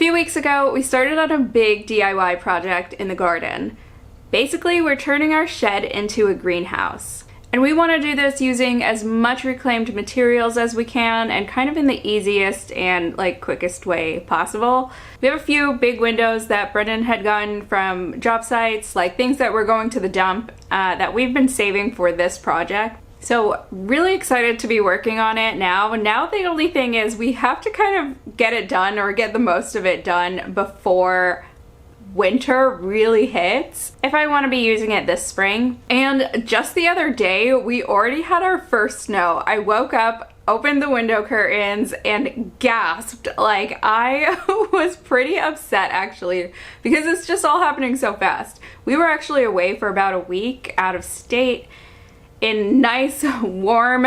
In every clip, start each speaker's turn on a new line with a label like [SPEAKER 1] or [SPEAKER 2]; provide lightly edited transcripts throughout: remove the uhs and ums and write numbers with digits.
[SPEAKER 1] few weeks ago, we started on a big DIY project in the garden. Basically, we're turning our shed into a greenhouse. And we want to do this using as much reclaimed materials as we can and kind of in the easiest and quickest way possible. We have a few big windows that Brendan had gotten from job sites, like things that were going to the dump that we've been saving for this project. So really excited to be working on it now. Now the only thing is we have to kind of get it done or get the most of it done before winter really hits if I want to be using it this spring. And just the other day, we already had our first snow. I woke up, opened the window curtains, and gasped. Like, I was pretty upset actually, because it's just all happening so fast. We were actually away for about a week out of state in nice warm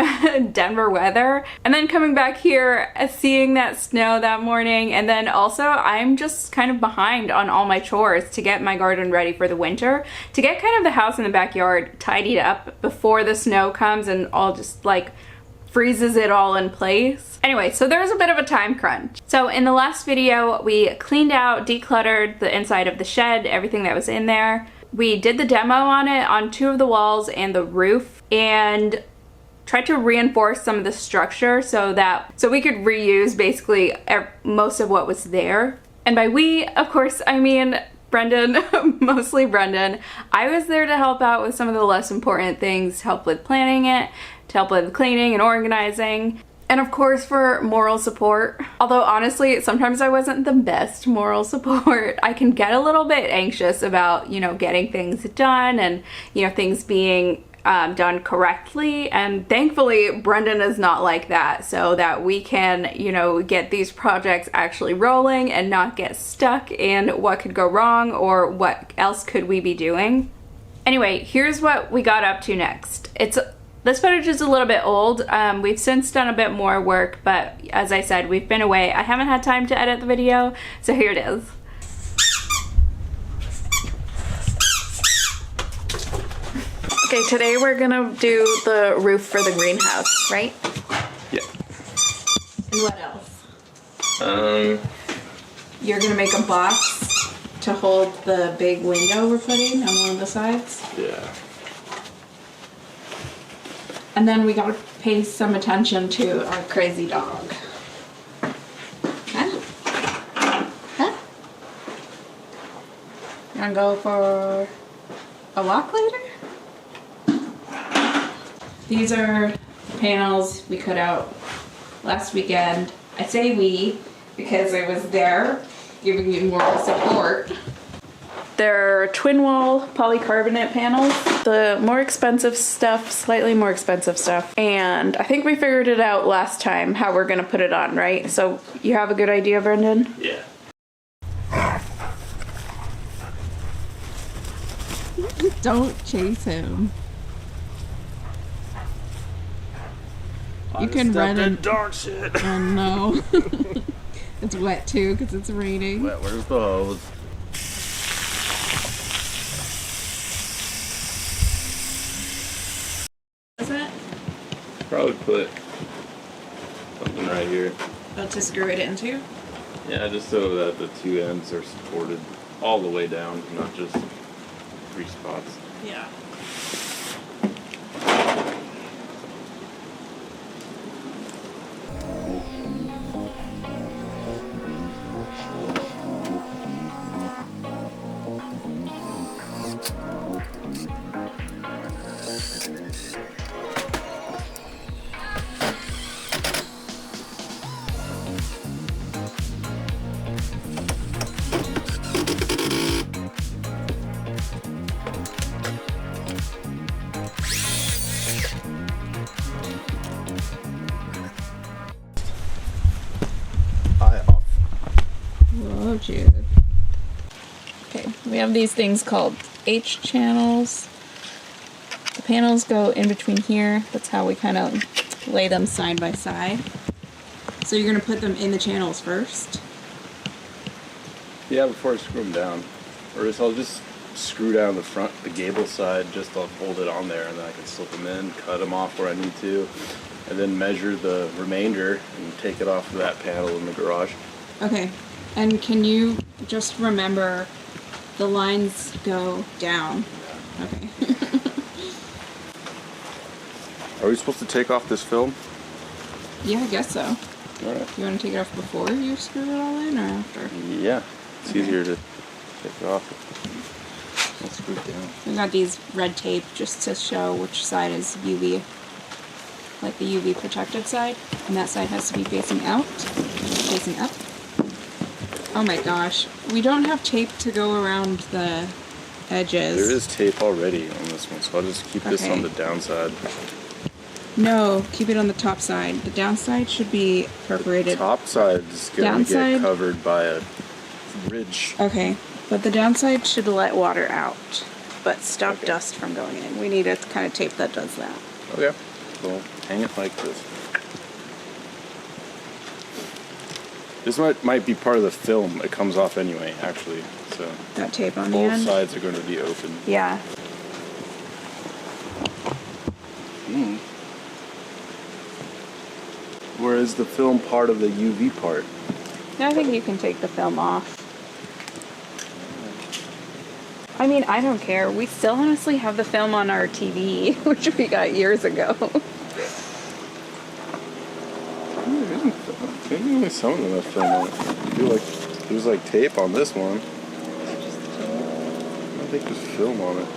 [SPEAKER 1] Denver weather, and then coming back here, seeing that snow that morning, and then also I'm just kind of behind on all my chores to get my garden ready for the winter, to get kind of the house in the backyard tidied up before the snow comes and all just freezes it all in place. Anyway, so there's a bit of a time crunch. So in the last video, we cleaned out, decluttered the inside of the shed, everything that was in there. We did the demo on it on 2 of the walls and the roof, and tried to reinforce some of the structure so we could reuse basically most of what was there. And by we, of course, I mean Brendan, mostly Brendan. I was there to help out with some of the less important things, to help with planning it, to help with cleaning and organizing. And of course for moral support. Although honestly, sometimes I wasn't the best moral support. I can get a little bit anxious about, getting things done and, things being done correctly. And thankfully, Brendan is not like that, so that we can, get these projects actually rolling and not get stuck in what could go wrong or what else could we be doing. Anyway, here's what we got up to next. This footage is a little bit old. We've since done a bit more work, but as I said, we've been away. I haven't had time to edit the video, so here it is. Okay, today we're gonna do the roof for the greenhouse, right?
[SPEAKER 2] Yeah.
[SPEAKER 1] And what else? You're gonna make a box to hold the big window we're putting on one of the sides?
[SPEAKER 2] Yeah.
[SPEAKER 1] And then we gotta pay some attention to our crazy dog. Huh? Huh? You wanna go for a walk later? These are panels we cut out last weekend. I say we because I was there giving you moral support. They're twin wall polycarbonate panels. The more expensive stuff, slightly more expensive stuff. And I think we figured it out last time how we're gonna put it on, right? So you have a good idea, Brendan?
[SPEAKER 2] Yeah.
[SPEAKER 3] Don't chase him.
[SPEAKER 2] You can run in dog shit.
[SPEAKER 3] Oh no. It's wet too because it's raining.
[SPEAKER 2] Wet, where's the hose?
[SPEAKER 1] Is it?
[SPEAKER 2] Probably put something right here.
[SPEAKER 1] Oh, to screw it into?
[SPEAKER 2] Yeah, just so that the 2 ends are supported all the way down, not just 3 spots.
[SPEAKER 1] Yeah.
[SPEAKER 3] Whoa, Jude.
[SPEAKER 1] Okay, we have these things called H channels. The panels go in between here. That's how we kind of lay them side by side. So you're gonna put them in the channels first?
[SPEAKER 2] Yeah, before I screw them down. Or I'll just screw down the front, the gable side, just I'll hold it on there and then I can slip them in, cut them off where I need to, and then measure the remainder and take it off of that panel in the garage.
[SPEAKER 1] Okay.
[SPEAKER 3] And can you just remember the lines go down? Okay.
[SPEAKER 2] Are we supposed to take off this film?
[SPEAKER 3] Yeah, I guess so.
[SPEAKER 2] Alright.
[SPEAKER 3] You want to take it off before you screw it all in or after?
[SPEAKER 2] Yeah. It's
[SPEAKER 3] Okay.
[SPEAKER 2] easier to take it off. Let's screw it down.
[SPEAKER 3] We got these red tape just to show which side is UV, like the UV protected side, and that side has to be facing out, facing up. Oh my gosh, we don't have tape to go around the edges.
[SPEAKER 2] There is tape already on this one, so I'll just keep this
[SPEAKER 3] Okay.
[SPEAKER 2] on the downside.
[SPEAKER 3] No, keep it on the top side. The downside should be perforated.
[SPEAKER 2] Top side is going to
[SPEAKER 3] Downside?
[SPEAKER 2] get covered by a ridge.
[SPEAKER 3] Okay, but the downside should let water out, but stop
[SPEAKER 2] Okay.
[SPEAKER 3] dust from going in. We need a kind of tape that does that.
[SPEAKER 2] Okay. So hang it like this. This might be part of the film. It comes off anyway, actually. So
[SPEAKER 3] That tape on the
[SPEAKER 2] both
[SPEAKER 3] end.
[SPEAKER 2] sides are going to be open.
[SPEAKER 3] Yeah.
[SPEAKER 2] Where is the film part of the UV part?
[SPEAKER 3] No, I think you can take the film off. I mean, I don't care. We still honestly have the film on our TV, which we got years ago.
[SPEAKER 2] Maybe only some of them have film on it. I feel like there's like tape on this one. I don't think there's film on it.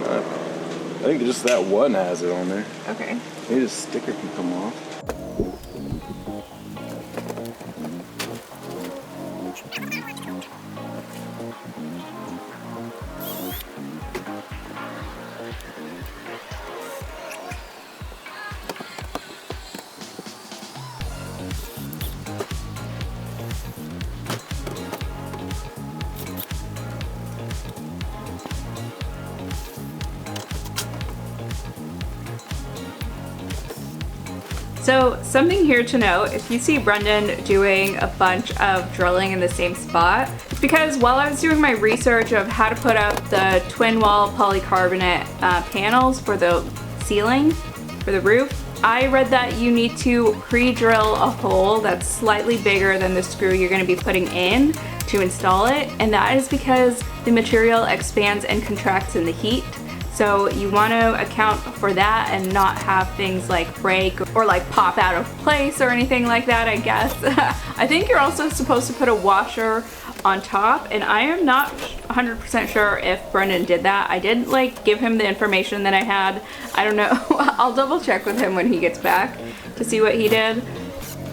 [SPEAKER 2] I think just that one has it on there.
[SPEAKER 3] Okay.
[SPEAKER 2] Maybe the sticker can come off.
[SPEAKER 1] So something here to note, if you see Brendan doing a bunch of drilling in the same spot, it's because while I was doing my research of how to put up the twin wall polycarbonate panels for the ceiling, for the roof, I read that you need to pre-drill a hole that's slightly bigger than the screw you're going to be putting in to install it, and that is because the material expands and contracts in the heat. So you want to account for that and not have things like break or like pop out of place or anything like that, I guess. I think you're also supposed to put a washer on top, and I am not 100% sure if Brendan did that. I didn't like give him the information that I had. I don't know. I'll double check with him when he gets back to see what he did.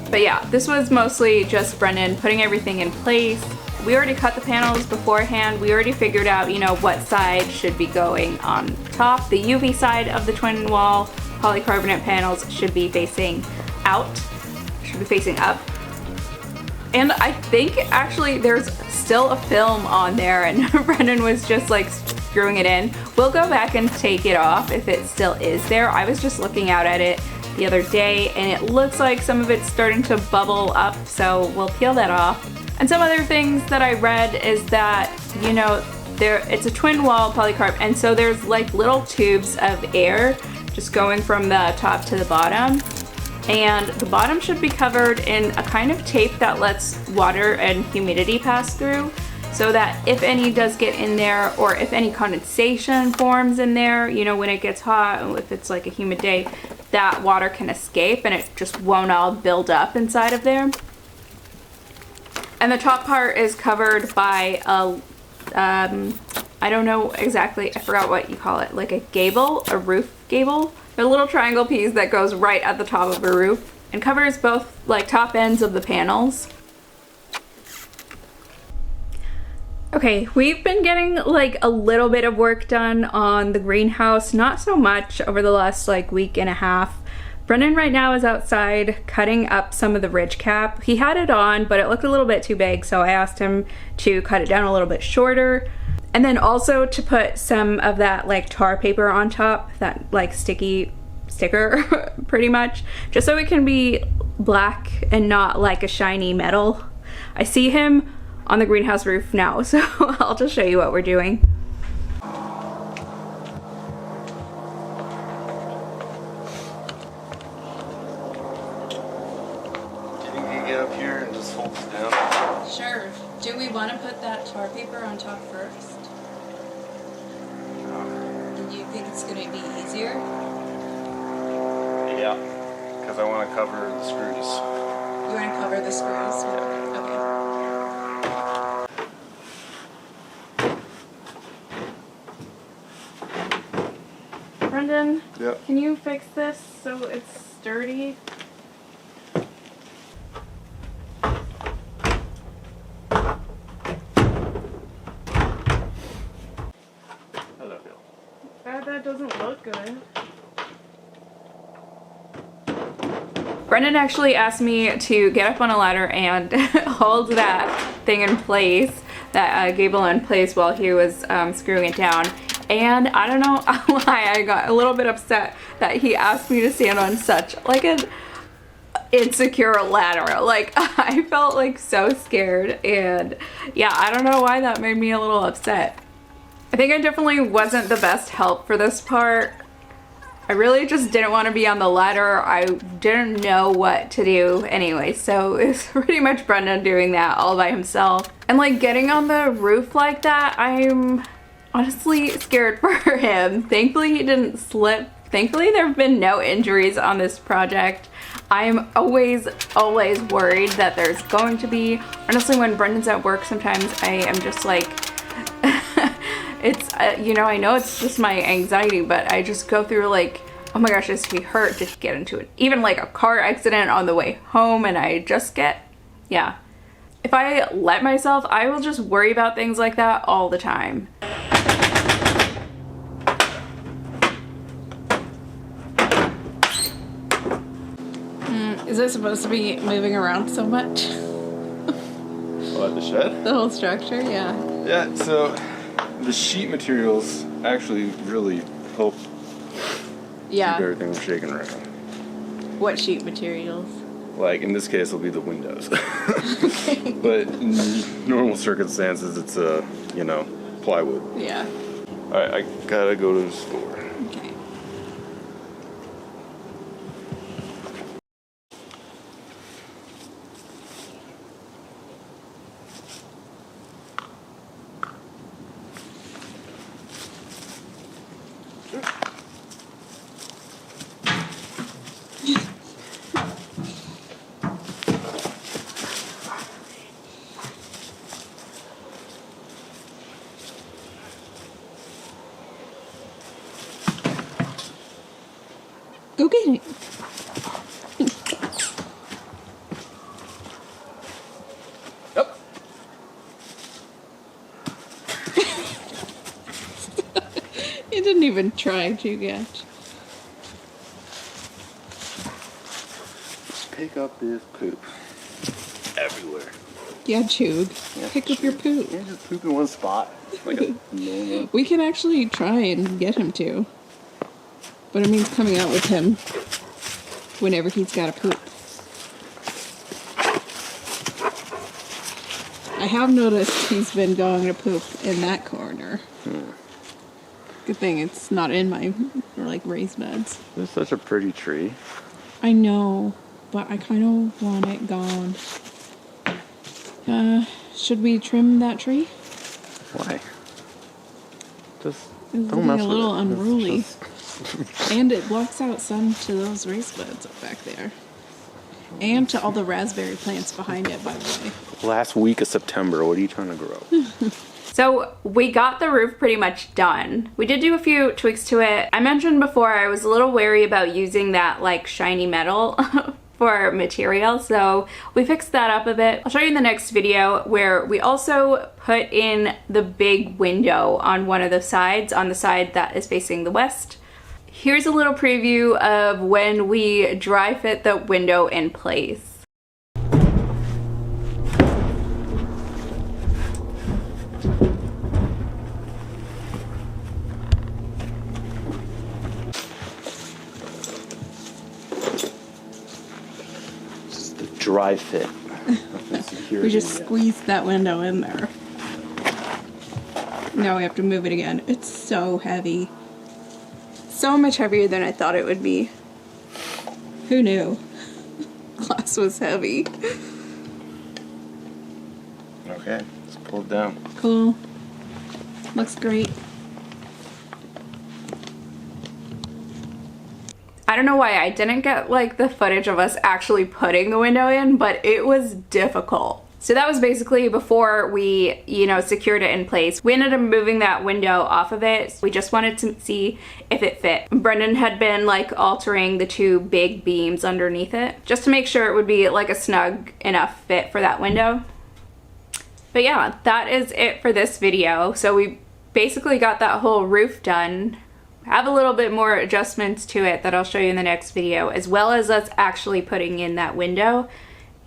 [SPEAKER 1] But yeah, this was mostly just Brendan putting everything in place. We already cut the panels beforehand. We already figured out, you know, what side should be going on top. The UV side of the twin wall polycarbonate panels should be facing out, should be facing up. And I think actually there's still a film on there, and Brendan was just like screwing it in. We'll go back and take it off if it still is there. I was just looking out at it the other day and it looks like some of it's starting to bubble up, so we'll peel that off. And some other things that I read is that, you know, it's a twin wall polycarb, and so there's like little tubes of air just going from the top to the bottom. And the bottom should be covered in a kind of tape that lets water and humidity pass through, so that if any does get in there, or if any condensation forms in there, you know, when it gets hot, or if it's like a humid day, that water can escape and it just won't all build up inside of there. And the top part is covered by a, I don't know exactly, I forgot what you call it, like a gable, a roof gable. A little triangle piece that goes right at the top of a roof and covers both like top ends of the panels. Okay, we've been getting like a little bit of work done on the greenhouse, not so much over the last like week and a half. Brendan right now is outside cutting up some of the ridge cap. He had it on, but it looked a little bit too big, so I asked him to cut it down a little bit shorter. And then also to put some of that like tar paper on top, that like sticky sticker pretty much, just so it can be black and not like a shiny metal. I see him on the greenhouse roof now, so I'll just show you what we're doing.
[SPEAKER 2] Do you think you can get up here and just hold it down?
[SPEAKER 3] we want to put that tar paper on top first? Do you think it's going to be easier?
[SPEAKER 2] Yeah, because I want to cover the screws.
[SPEAKER 3] You want to cover the screws?
[SPEAKER 1] Okay. Brendan,
[SPEAKER 2] Yep.
[SPEAKER 1] can you fix this so it's sturdy?
[SPEAKER 2] How's that feel?
[SPEAKER 1] That doesn't look good. Brendan actually asked me to get up on a ladder and hold that thing in place, that gable in place while he was screwing it down. And I don't know why I got a little bit upset that he asked me to stand on such like an insecure ladder. Like I felt like so scared, and yeah, I don't know why that made me a little upset. I think I definitely wasn't the best help for this part. I really just didn't want to be on the ladder. I didn't know what to do anyway, so it's pretty much Brendan doing that all by himself. And like getting on the roof like that, I'm honestly scared for him. Thankfully he didn't slip. Thankfully there have been no injuries on this project. I'm always worried that there's going to be. Honestly, when Brendan's at work, sometimes I am just like, it's, you know, I know it's just my anxiety, but I just go through like, oh my gosh, is he hurt? Did he get into it? Even like a car accident on the way home, and I just get, yeah. If I let myself, I will just worry about things like that all the time. Is it supposed to be moving around so much?
[SPEAKER 2] What, the shed?
[SPEAKER 1] The whole structure, yeah.
[SPEAKER 2] Yeah, so the sheet materials actually really help keep everything from shaking around.
[SPEAKER 1] What sheet materials?
[SPEAKER 2] Like in this case, it'll be the windows. But in normal circumstances, it's you know, plywood.
[SPEAKER 1] Yeah.
[SPEAKER 2] All right, I gotta go to the store.
[SPEAKER 1] Okay. Go get it.
[SPEAKER 2] Yep.
[SPEAKER 1] You didn't even try to get.
[SPEAKER 2] Pick up this poop everywhere.
[SPEAKER 1] Yeah, Chug.
[SPEAKER 2] Yeah,
[SPEAKER 1] Pick up your poop.
[SPEAKER 2] You can't just poop in one spot. Like a normal.
[SPEAKER 1] We can actually try and get him to. But it means coming out with him whenever he's got to poop. I have noticed he's been going to poop in that corner. Good thing it's not in my like raised beds.
[SPEAKER 2] This is such a pretty tree.
[SPEAKER 1] I know, but I kind of want it gone. Should we trim that tree?
[SPEAKER 2] Why? Just
[SPEAKER 1] It's
[SPEAKER 2] don't mess
[SPEAKER 1] a
[SPEAKER 2] with
[SPEAKER 1] little
[SPEAKER 2] it.
[SPEAKER 1] unruly.
[SPEAKER 2] It's just-
[SPEAKER 1] And it blocks out sun to those raised beds up back there. And to all the raspberry plants behind it, by the way.
[SPEAKER 2] Last week of September, what are you trying to grow?
[SPEAKER 1] So we got the roof pretty much done. We did do a few tweaks to it. I mentioned before I was a little wary about using that like shiny metal for material, so we fixed that up a bit. I'll show you in the next video where we also put in the big window on one of the sides, on the side that is facing the west. Here's a little preview of when we dry fit the window in place.
[SPEAKER 2] Dry fit.
[SPEAKER 1] We just squeezed that window in there. Now we have to move it again. It's so heavy. So much heavier than I thought it would be. Who knew? Glass was heavy.
[SPEAKER 2] Okay, let's pull it down.
[SPEAKER 3] Cool. Looks great.
[SPEAKER 1] I don't know why I didn't get like the footage of us actually putting the window in, but it was difficult. So that was basically before we, secured it in place. We ended up moving that window off of it. We just wanted to see if it fit. Brendan had been like altering the two big beams underneath it just to make sure it would be like a snug enough fit for that window. But yeah, that is it for this video. So we basically got that whole roof done. Have a little bit more adjustments to it that I'll show you in the next video, as well as us actually putting in that window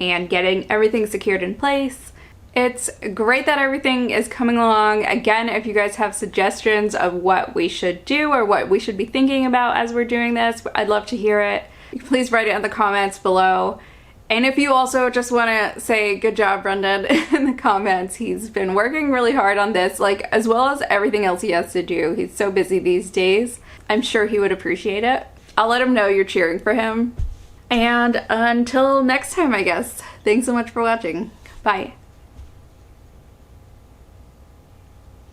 [SPEAKER 1] and getting everything secured in place. It's great that everything is coming along. Again, if you guys have suggestions of what we should do or what we should be thinking about as we're doing this, I'd love to hear it. Please write it in the comments below. And if you also just want to say good job, Brendan, in the comments. He's been working really hard on this, like as well as everything else he has to do. He's so busy these days. I'm sure he would appreciate it. I'll let him know you're cheering for him. And until next time, I guess. Thanks so much for watching. Bye.